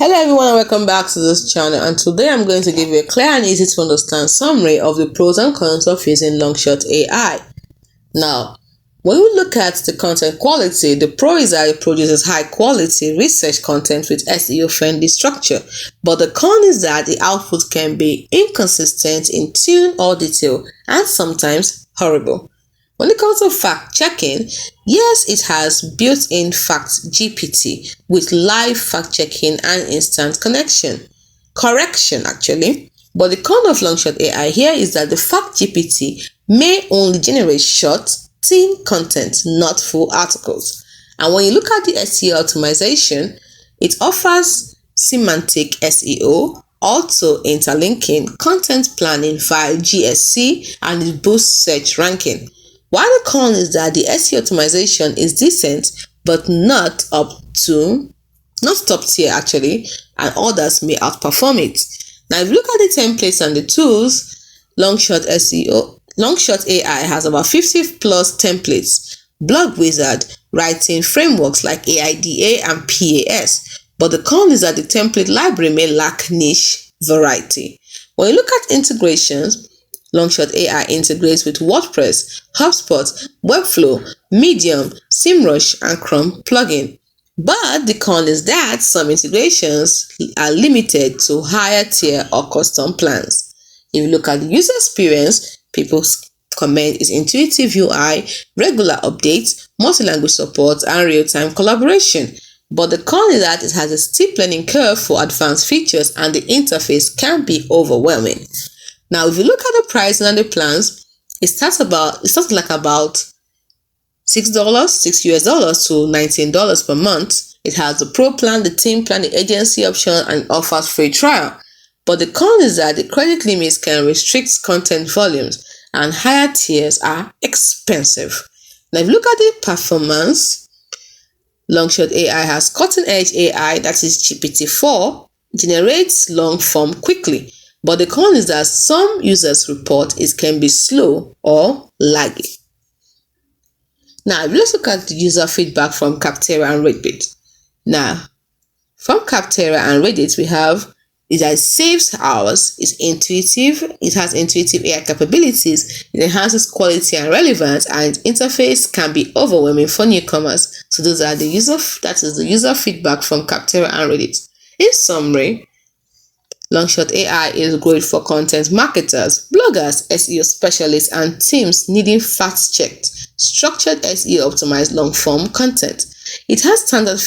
Hello everyone and welcome back to this channel, and today I'm going to give you a clear and easy to understand summary of the pros and cons of using Longshot AI. Now, when we look at the content quality, the pro is that it produces high quality research content with SEO friendly structure, but the con is that the output can be inconsistent in tune or detail and sometimes horrible. When it comes to fact checking, yes, it has built-in fact GPT with live fact checking and instant correction actually. But the con of Longshot AI here is that the fact GPT may only generate short, thin content, not full articles. And when you look at the SEO optimization, it offers semantic SEO, also interlinking, content planning via GSC, and it boosts search ranking. While the con is that the SEO optimization is decent but not top tier actually, and others may outperform it. Now if you look at the templates and the tools, Longshot AI has about 50 plus templates, blog wizard, writing frameworks like AIDA and PAS. But the con is that the template library may lack niche variety. When you look at integrations, Longshot AI integrates with WordPress, HubSpot, Webflow, Medium, SEMrush, and Chrome plugin. But the con is that some integrations are limited to higher tier or custom plans. If you look at the user experience, people's comment is intuitive UI, regular updates, multi-language support, and real-time collaboration. But the con is that it has a steep learning curve for advanced features and the interface can be overwhelming. Now, if you look at the pricing and the plans, it starts like about $6 to $19 per month. It has the pro plan, the team plan, the agency option, and offers free trial. But the con is that the credit limits can restrict content volumes and higher tiers are expensive. Now, if you look at the performance, Longshot AI has cutting-edge AI, that is GPT-4, generates long form quickly. But the con is that some users report it can be slow or laggy. Now, let's look at the user feedback from Capterra and Reddit. Now, from Capterra and Reddit, we have it saves hours, it's intuitive, it has intuitive AI capabilities, it enhances quality and relevance, and its interface can be overwhelming for newcomers. So those are the user feedback from Capterra and Reddit. In summary, Longshot AI is great for content marketers, bloggers, SEO specialists, and teams needing fact-checked, structured SEO optimized long-form content. It has standout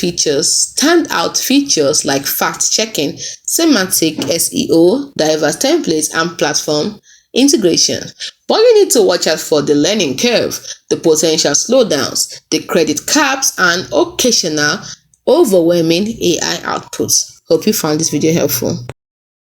features like fact-checking, semantic SEO, diverse templates, and platform integration. But you need to watch out for the learning curve, the potential slowdowns, the credit caps, and occasional overwhelming AI outputs. Hope you found this video helpful.